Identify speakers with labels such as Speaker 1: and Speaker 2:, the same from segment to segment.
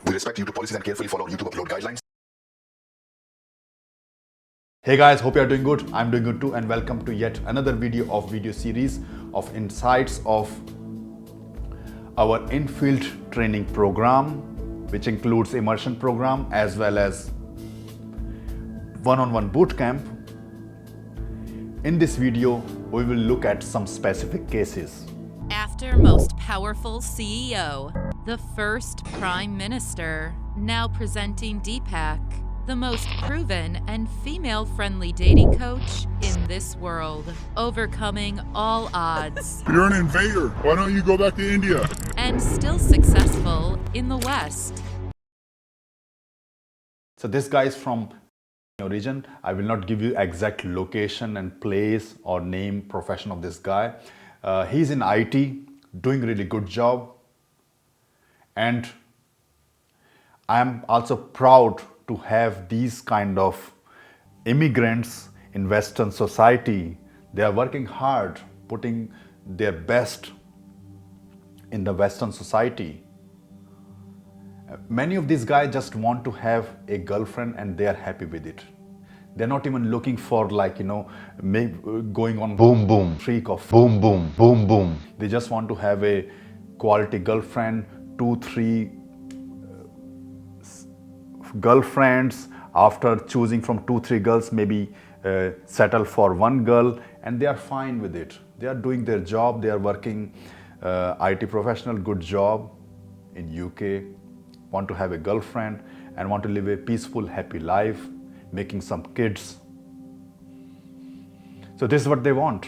Speaker 1: We respect YouTube policies and carefully follow YouTube upload guidelines.
Speaker 2: Hey guys, hope you are doing good. I'm doing good too, and welcome to yet another video series of insights of our Infield training program, which includes immersion program as well as one-on-one boot camp. In this video, we will look at some specific cases.
Speaker 3: After most powerful CEO, the first Prime Minister, now presenting Deepak, the most proven and female-friendly dating coach in this world, overcoming all odds.
Speaker 4: You're an invader. Why don't you go back to India?
Speaker 3: And still successful in the West.
Speaker 2: So this guy is from origin. I will not give you exact location and place or name, profession of this guy. He's in IT, doing really good job. And I'm also proud to have these kind of immigrants in Western society. They are working hard, putting their best in the Western society. Many of these guys just want to have a girlfriend and they are happy with it. They're not even looking for going on boom boom, freak of boom boom, boom boom. They just want to have a quality girlfriend, 2-3 girlfriends. After choosing from 2-3 girls, maybe settle for one girl, and they are fine with it. They are doing their job. They are working IT professional, good job in UK, want to have a girlfriend and want to live a peaceful, happy life, making some kids. So this is what they want.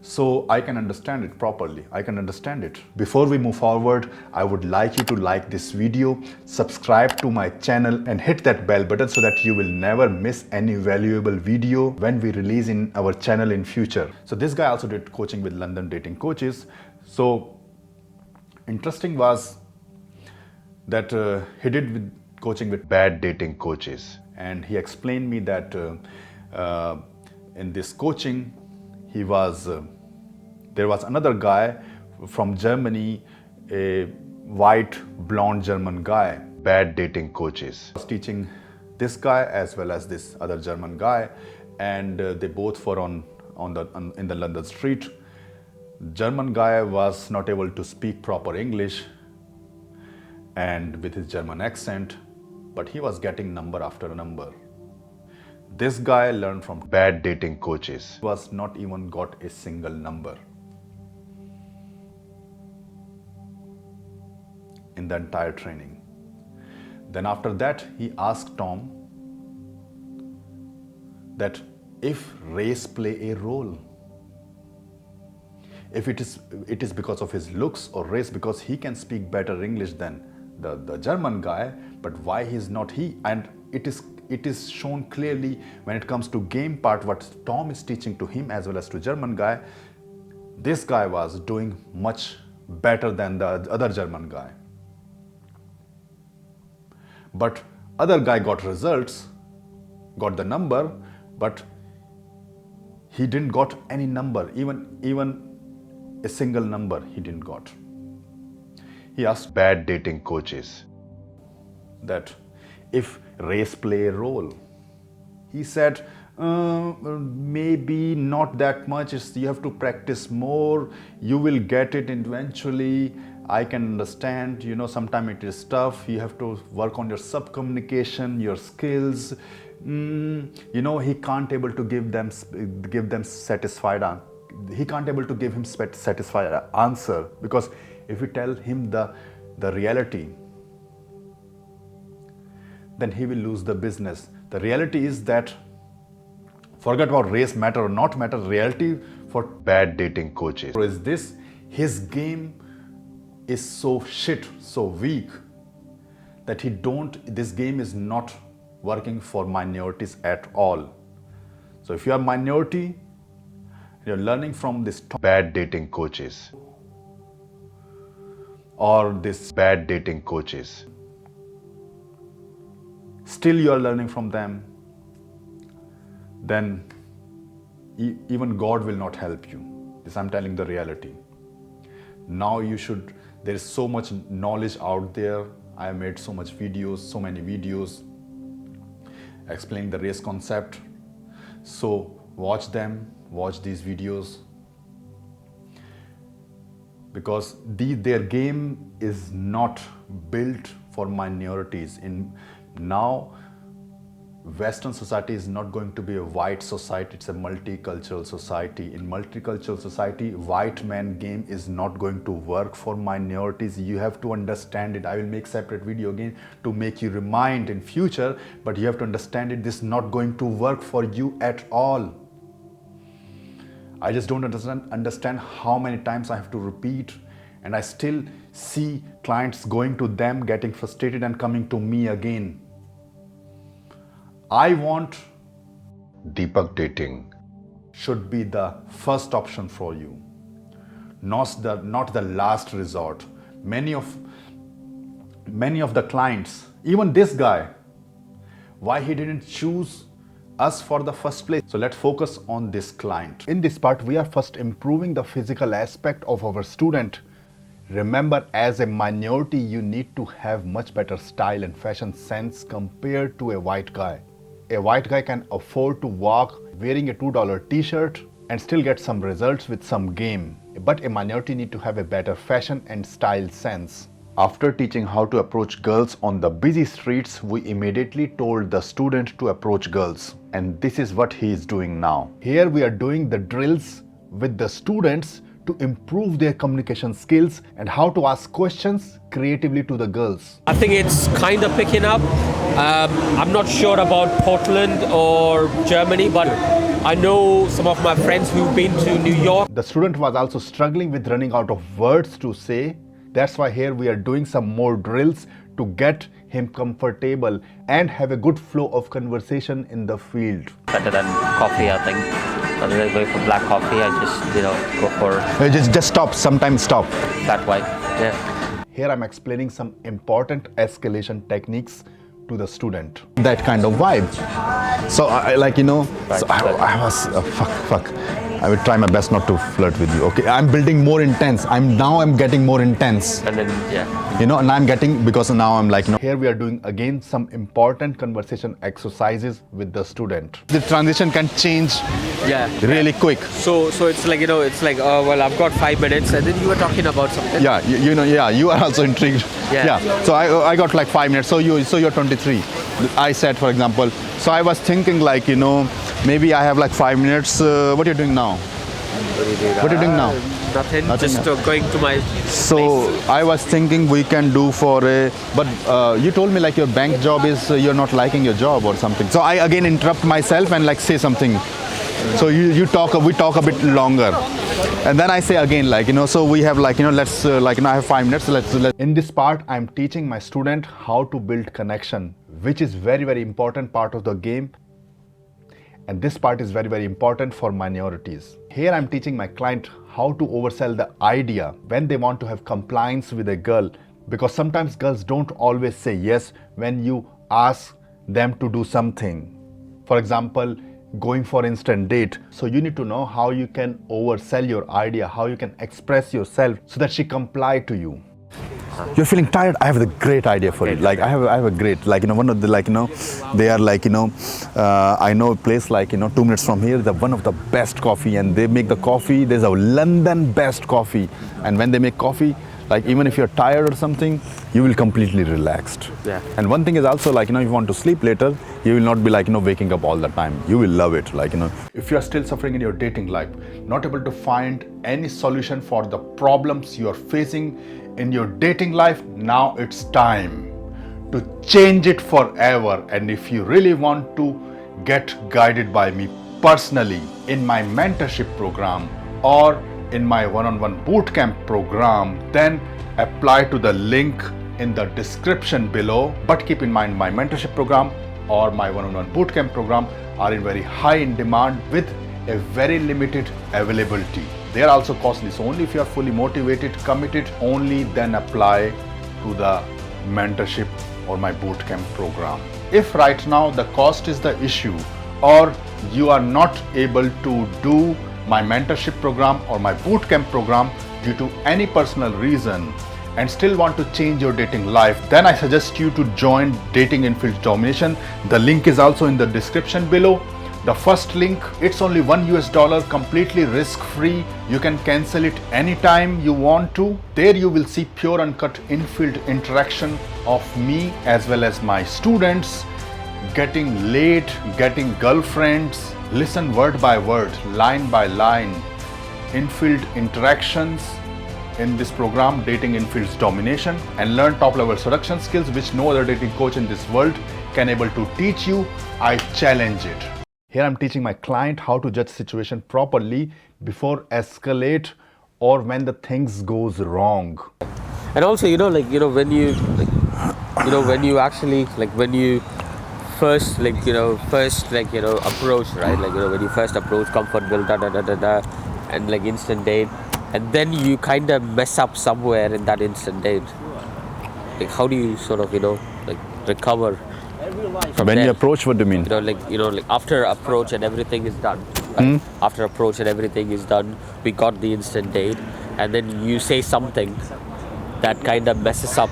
Speaker 2: So I can understand it properly. I can understand it. Before we move forward, I would like you to like this video, subscribe to my channel and hit that bell button so that you will never miss any valuable video when we release in our channel in future. So this guy also did coaching with London dating coaches. So interesting was that he did with coaching with bad dating coaches. And he explained me that in this coaching, there was another guy from Germany, a white blonde German guy, bad dating coaches. I was teaching this guy as well as this other German guy, and they both were in the London street. German guy was not able to speak proper English and with his German accent, but he was getting number after number. This guy learned from bad dating coaches. He was not even got a single number in the entire training. Then after that, he asked Tom that if race play a role, if it is because of his looks or race, because he can speak better English than the German guy, but why he's not he? And it is shown clearly when it comes to game part, what Tom is teaching to him as well as to German guy. This guy was doing much better than the other German guy. But other guy got results, got the number, but he didn't got any number, even a single number he didn't got. He asked bad dating coaches that if race play a role. He said, maybe not that much. You have to practice more. You will get it eventually. I can understand, sometimes it is tough. You have to work on your sub-communication, your skills. He can't able to give them satisfied. He can't able to give him satisfied answer, because if you tell him the reality, then he will lose the business. The reality is that, forget about race matter or not matter, reality for bad dating coaches is this: his game is so shit, so weak, that this game is not working for minorities at all. So if you are minority, you're learning from this bad dating coaches or this bad dating coaches, still you are learning from them, then even God will not help you. This I'm telling the reality. Now there is so much knowledge out there I have made so many videos explaining the race concept. So watch these videos, because their game is not built for minorities. Now Western society is not going to be a white society, it's a multicultural society. In multicultural society, white man game is not going to work for minorities. You have to understand it. I will make separate video again to make you remind in future, but you have to understand it. This is not going to work for you at all. I just don't understand how many times I have to repeat, and I still see clients going to them, getting frustrated and coming to me again. I want Deepak Dating should be the first option for you, not the last resort. Many of the clients, even this guy, why he didn't choose us for the first place. So let's focus on this client. In this part, we are first improving the physical aspect of our student. Remember, as a minority, you need to have much better style and fashion sense compared to a white guy. A white guy can afford to walk wearing a $2 t-shirt and still get some results with some game. But a minority need to have a better fashion and style sense. After teaching how to approach girls on the busy streets, we immediately told the student to approach girls. And this is what he is doing now. Here we are doing the drills with the students to improve their communication skills and how to ask questions creatively to the girls.
Speaker 5: I think it's kind of picking up. I'm not sure about Portland or Germany, but I know some of my friends who've been to New York.
Speaker 2: The student was also struggling with running out of words to say. That's why here we are doing some more drills to get him comfortable and have a good flow of conversation in the field.
Speaker 6: Better than coffee, I think. Rather than going for black coffee, I just, go for...
Speaker 2: Just stop, sometimes stop.
Speaker 6: Flat white, yeah.
Speaker 2: Here I'm explaining some important escalation techniques to the student. That kind of vibe. So I was, fuck. I will try my best not to flirt with you. Okay, I'm building more intense. I'm getting more intense.
Speaker 6: And then, yeah.
Speaker 2: And I'm getting, because now I'm here we are doing again some important conversation exercises with the student. The transition can change really quick.
Speaker 5: So it's like, well, I've got 5 minutes, and then you were talking about something.
Speaker 2: Yeah, you are also intrigued.
Speaker 5: Yeah.
Speaker 2: So I got like 5 minutes. So you're 23. I said, for example, so I was thinking maybe I have like 5 minutes. What are you doing now? What are you doing now?
Speaker 5: Nothing. Just going to my
Speaker 2: So
Speaker 5: place.
Speaker 2: I was thinking we can do but you told me your bank job is you're not liking your job or something. So I again interrupt myself and say something. So we talk a bit longer. And then I say again so we have let's I have 5 minutes. Let's. In this part, I'm teaching my student how to build connection, which is very, very important part of the game. And this part is very, very important for minorities. Here I'm teaching my client how to oversell the idea when they want to have compliance with a girl, because sometimes girls don't always say yes when you ask them to do something. For example, going for instant date. So you need to know how you can oversell your idea, how you can express yourself so that she comply to you. You're feeling tired? I have a great idea for you. I have a great, one of the, they are I know a place 2 minutes from here, one of the best coffee, and they make the coffee. There's a London best coffee. And when they make coffee, even if you're tired or something, you will completely relaxed.
Speaker 5: Yeah.
Speaker 2: And one thing is also if you want to sleep later, you will not be waking up all the time. You will love it. If you are still suffering in your dating life, not able to find any solution for the problems you are facing in your dating life, now it's time to change it forever. And if you really want to get guided by me personally in my mentorship program or in my one-on-one bootcamp program, then apply to the link in the description below. But keep in mind, my mentorship program or my one-on-one bootcamp program are in very high in demand with a very limited availability. They are also costly. So only if you are fully motivated, committed, only then apply to the mentorship or my bootcamp program. If right now the cost is the issue, or you are not able to do my mentorship program or my bootcamp program due to any personal reason, and still want to change your dating life, then I suggest you to join Dating Infield Domination. The link is also in the description below. The first link, it's only $1, completely risk-free. You can cancel it anytime you want to. There you will see pure uncut infield interaction of me as well as my students, getting laid, getting girlfriends, listen word by word, line by line, infield interactions in this program, Dating Infield's Domination, and learn top-level seduction skills which no other dating coach in this world can able to teach you. I challenge it. Here I'm teaching my client how to judge situation properly before escalate or when the things goes wrong.
Speaker 5: And also, when you, when you actually, when you first, approach, right? When you first approach, comfort build, and instant date, and then you kind of mess up somewhere in that instant date. How do you sort of, recover from
Speaker 2: When
Speaker 5: there?
Speaker 2: you approach, what do you mean?
Speaker 5: After approach and everything is done. Right? After approach and everything is done, we got the instant date, and then you say something that kind of messes up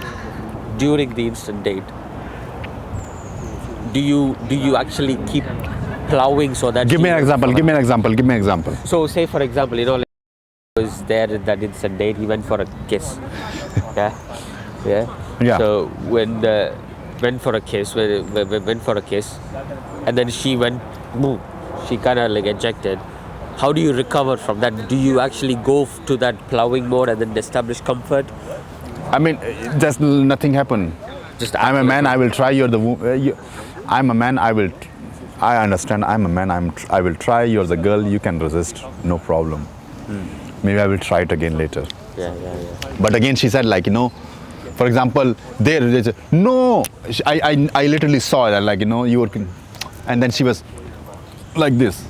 Speaker 5: during the instant date. Do you actually keep plowing so that?
Speaker 2: Give me an example.
Speaker 5: So say for example, was there in that instant date. He went for a kiss. Yeah. So when went for a kiss, and then she went, boom, she kind of ejected. How do you recover from that? Do you actually go to that plowing mode and then establish comfort?
Speaker 2: I mean, just nothing happened.
Speaker 5: Just
Speaker 2: I'm a man, I will try. I'm a man, I understand. I'm a man, I will try. You're the girl, you can resist, no problem. Maybe I will try it again later.
Speaker 5: Yeah.
Speaker 2: But again, she said, for example, no, I literally saw that, you were, and then she was like this,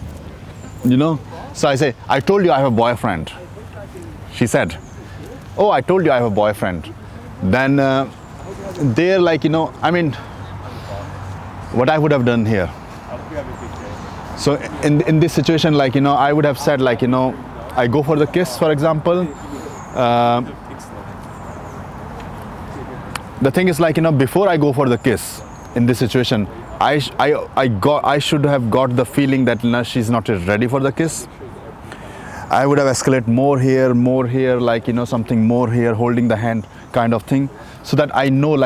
Speaker 2: So I say, I told you I have a boyfriend. She said, oh, I told you I have a boyfriend. Then they're I mean, what I would have done here. So in this situation, I would have said, I go for the kiss, for example. The thing is, before I go for the kiss, in this situation, I should have got the feeling that she's not ready for the kiss. I would have escalated more here, something more here, holding the hand kind of thing, so that I know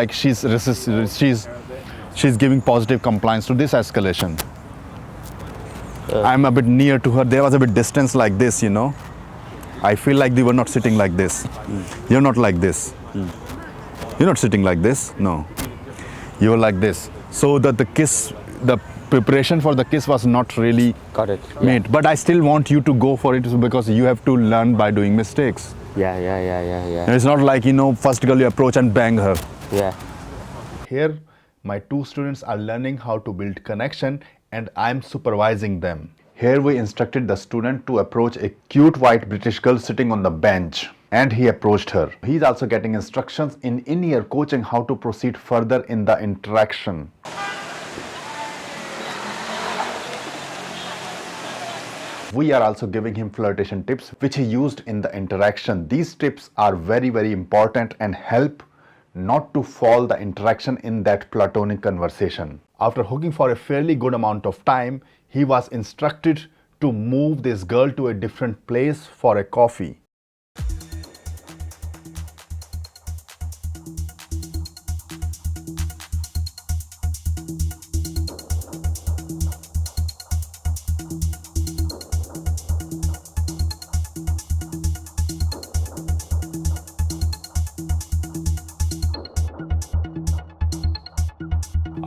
Speaker 2: she's giving positive compliance to this escalation. I'm a bit near to her. There was a bit distance like this, I feel like they were not sitting like this. You're not like this. You're not sitting like this. No. You're like this. So that the preparation for the kiss was not really made. But I still want you to go for it because you have to learn by doing mistakes.
Speaker 5: Yeah.
Speaker 2: It's not like, first girl you approach and bang her.
Speaker 5: Yeah.
Speaker 2: Here, my two students are learning how to build connection and I'm supervising them. Here we instructed the student to approach a cute white British girl sitting on the bench, and he approached her. He's also getting instructions in-ear coaching how to proceed further in the interaction. We are also giving him flirtation tips which he used in the interaction. These tips are very, very important and help not to fall the interaction in that platonic conversation. After hooking for a fairly good amount of time, he was instructed to move this girl to a different place for a coffee.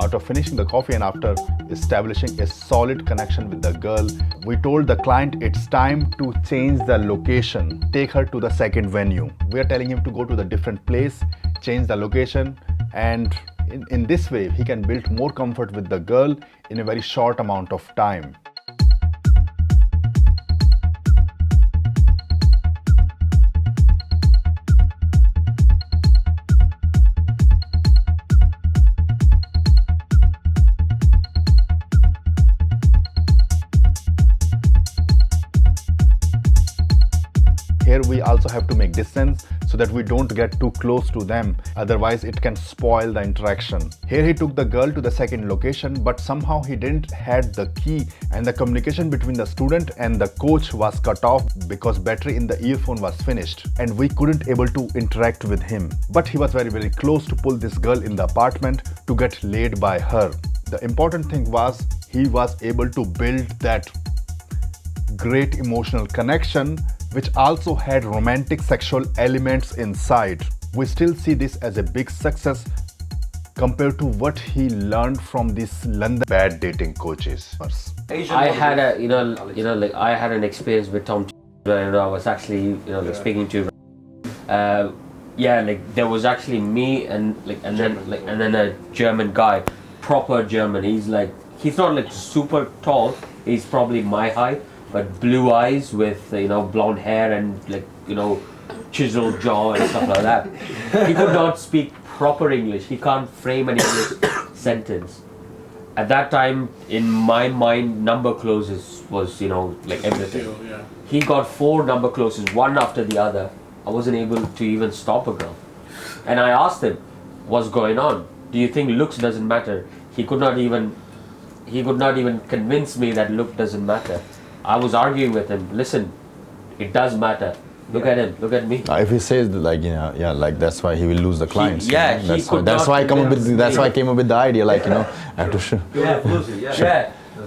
Speaker 2: After finishing the coffee and after establishing a solid connection with the girl, we told the client it's time to change the location, take her to the second venue. We are telling him to go to the different place, change the location, and in this way he can build more comfort with the girl in a very short amount of time. Here we also also have to make distance so that we don't get too close to them. Otherwise, it can spoil the interaction. Here he took the girl to the second location, but somehow he didn't had the key, and the communication between the student and the coach was cut off because battery in the earphone was finished, and we couldn't able to interact with him. But he was very close to pull this girl in the apartment to get laid by her. The important thing was he was able to build that great emotional connection, which also had romantic sexual elements inside. We still see this as a big success compared to what he learned from these London bad dating coaches.
Speaker 5: I had I had an experience with Tom where I was actually speaking to there was actually me and then a German guy, proper German. He's not super tall, he's probably my height, but blue eyes with blonde hair and chiseled jaw and stuff like that. He could not speak proper English. He can't frame an English sentence. At that time, in my mind, number clauses was everything. He got 4 number clauses, one after the other. I wasn't able to even stop a girl. And I asked him, what's going on? Do you think looks doesn't matter? He could not even convince me that look doesn't matter. I was arguing with him. Listen, it does matter. Look at him. Look at me.
Speaker 7: If he says that's why he will lose the clients.
Speaker 5: That's
Speaker 7: why I came up with the idea. I have to show.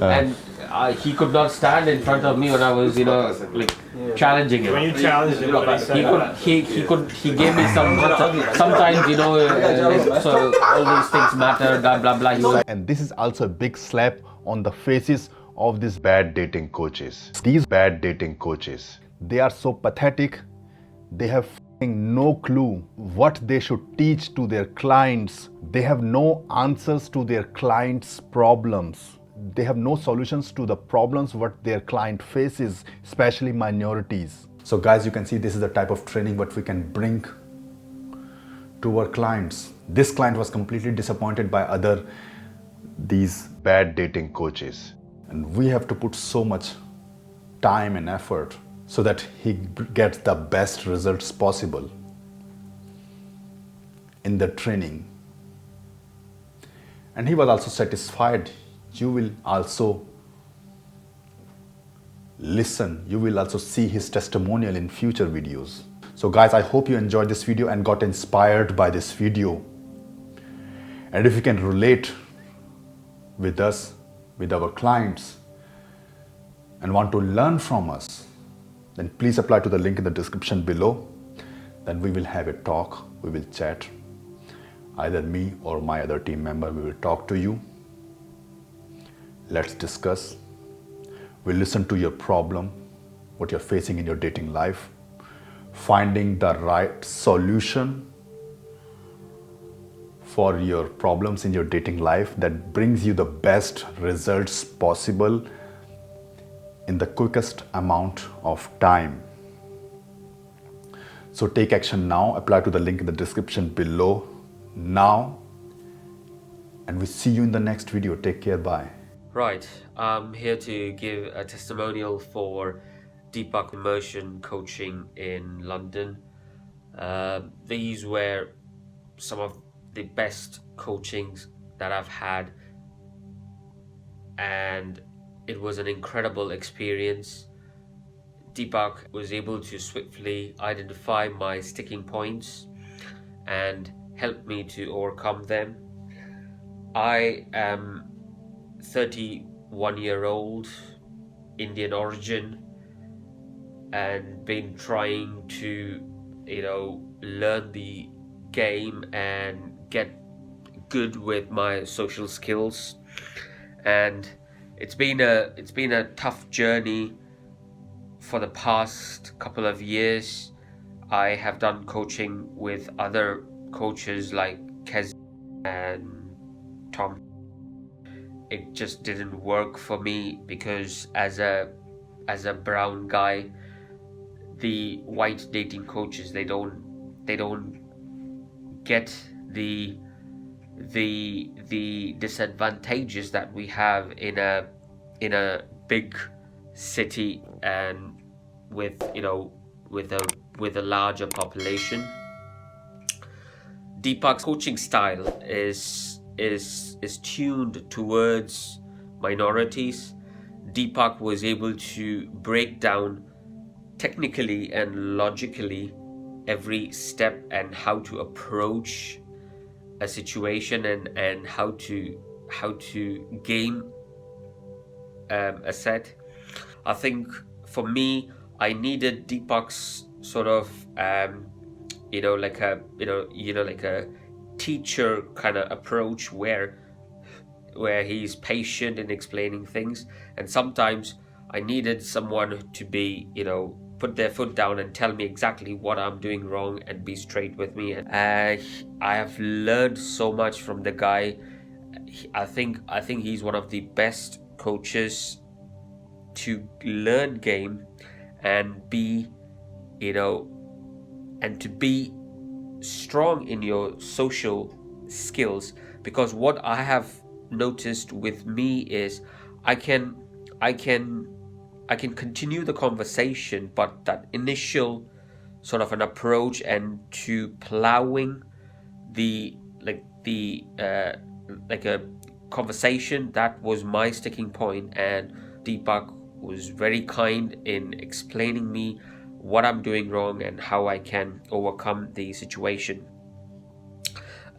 Speaker 5: And he could not stand in front of me when I was challenging him.
Speaker 8: When you challenged him,
Speaker 5: he gave me sometimes so all these things matter, blah blah blah.
Speaker 2: And this is also a big slap on the faces of these bad dating coaches. These bad dating coaches, they are so pathetic. They have no clue what they should teach to their clients. They have no answers to their clients' problems. They have no solutions to the problems what their client faces, especially minorities. So guys, you can see this is the type of training what we can bring to our clients. This client was completely disappointed by these bad dating coaches. And we have to put so much time and effort so that he gets the best results possible in the training. And he was also satisfied. You will also listen, you will also see his testimonial in future videos. So guys, I hope you enjoyed this video and got inspired by this video. And if you can relate with us, with our clients, and want to learn from us, then please apply to the link in the description below. Then we will have a talk, we will chat. Either me or my other team member, we will talk to you. Let's discuss. We'll listen to your problem, what you're facing in your dating life, finding the right solution for your problems in your dating life that brings you the best results possible in the quickest amount of time. So take action now. Apply to the link in the description below now. And we see you in the next video. Take care. Bye.
Speaker 5: Right, I'm here to give a testimonial for Deepak Immersion Coaching in London. These were some of the best coachings that I've had, and it was an incredible experience. Deepak was able to swiftly identify my sticking points and help me to overcome them. I am 31-year-old, Indian origin, and been trying to learn the game and get good with my social skills, and it's been a tough journey for the past couple of years. I have done coaching with other coaches like Kez and Tom. It just didn't work for me because as a brown guy, the white dating coaches, they don't get the disadvantages that we have in a big city, and with with a larger population. Deepak's coaching style is tuned towards minorities. Deepak was able to break down technically and logically every step and how to approach a situation and how to game a set. I think for me, I needed Deepak's sort of like a teacher kind of approach where he's patient in explaining things, and sometimes I needed someone to be put their foot down and tell me exactly what I'm doing wrong and be straight with me. And I have learned so much from the guy. I think he's one of the best coaches to learn game and be and to be strong in your social skills, because what I have noticed with me is I can continue the conversation, but that initial sort of an approach and to plowing a conversation, that was my sticking point. And Deepak was very kind in explaining me what I'm doing wrong and how I can overcome the situation.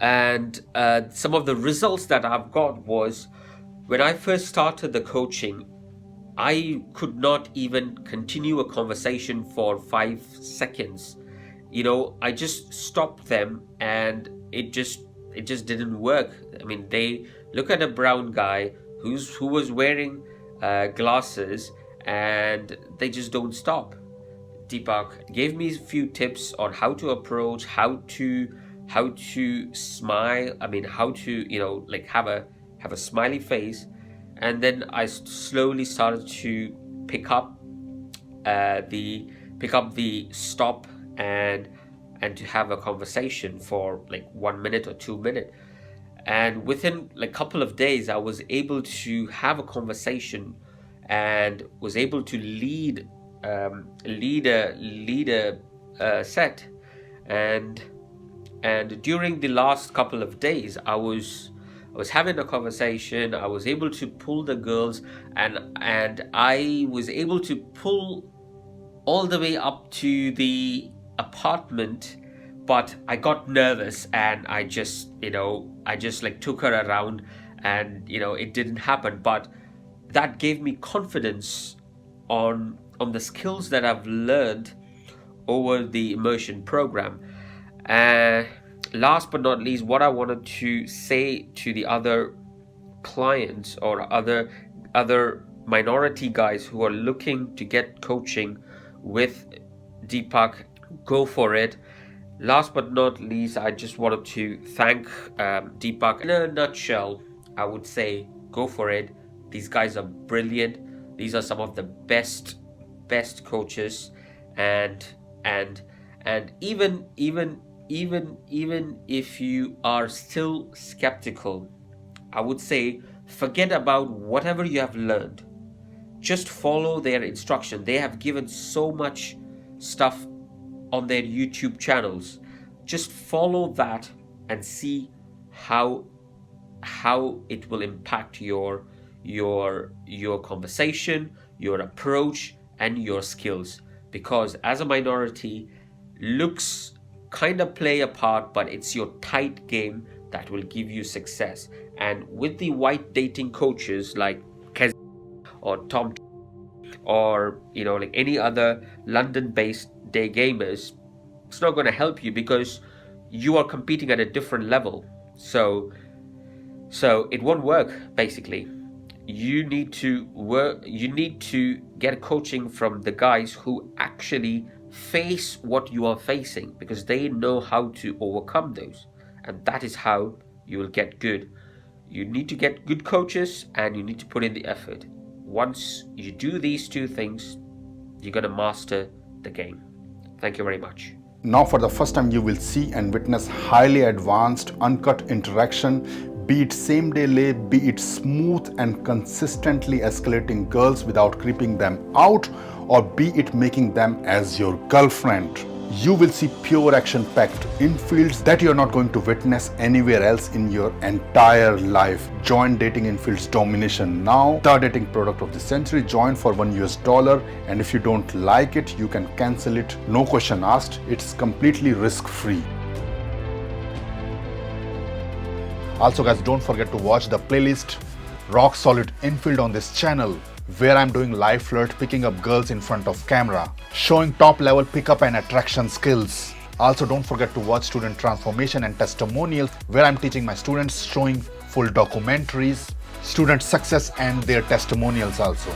Speaker 5: And some of the results that I've got was, when I first started the coaching, I could not even continue a conversation for 5 seconds. I just stopped them and it just didn't work. I mean, they look at a brown guy who was wearing glasses and they just don't stop. Deepak gave me a few tips on how to approach, how to smile. I mean, how to have a smiley face. And then I slowly started to pick up the stop and to have a conversation for like 1 minute or 2 minutes. And within a couple of days, I was able to have a conversation and was able to lead a set. And during the last couple of days, I was having a conversation. I was able to pull the girls, and I was able to pull all the way up to the apartment, but I got nervous and I just took her around, and it didn't happen. But that gave me confidence on the skills that I've learned over the immersion program. Last but not least, what I wanted to say to the other clients or other minority guys who are looking to get coaching with Deepak, go for it. Last but not least, I just wanted to thank Deepak. In a nutshell, I would say go for it. These guys are brilliant. These are some of the best coaches, and even if you are still skeptical, I would say forget about whatever you have learned. Just follow their instruction. They have given so much stuff on their YouTube channels. Just follow that and see how it will impact your conversation, your approach, and your skills. Because as a minority, looks kind of play a part, but it's your tight game that will give you success. And with the white dating coaches like Kez or Tom or any other London-based Daygamers, it's not going to help you because you are competing at a different level. So it won't work. Basically, you need to work. You need to get coaching from the guys who actually face what you are facing, because they know how to overcome those, and that is how you will get good. You need to get good coaches and you need to put in the effort. Once you do these two things, you're going to master the game. Thank you very much.
Speaker 2: Now for the first time you will see and witness highly advanced uncut interaction Be it same day lay, be it smooth and consistently escalating girls without creeping them out, or be it making them as your girlfriend. You will see pure action-packed infields that you're not going to witness anywhere else in your entire life. Join Dating Infield's domination now. The dating product of the century. Join for $1, and if you don't like it, you can cancel it. No question asked. It's completely risk-free. Also guys, don't forget to watch the playlist Rock Solid Infield on this channel, where I'm doing live flirt, picking up girls in front of camera, showing top level pickup and attraction skills. Also don't forget to watch Student Transformation and Testimonial, where I'm teaching my students, showing full documentaries, student success and their testimonials also.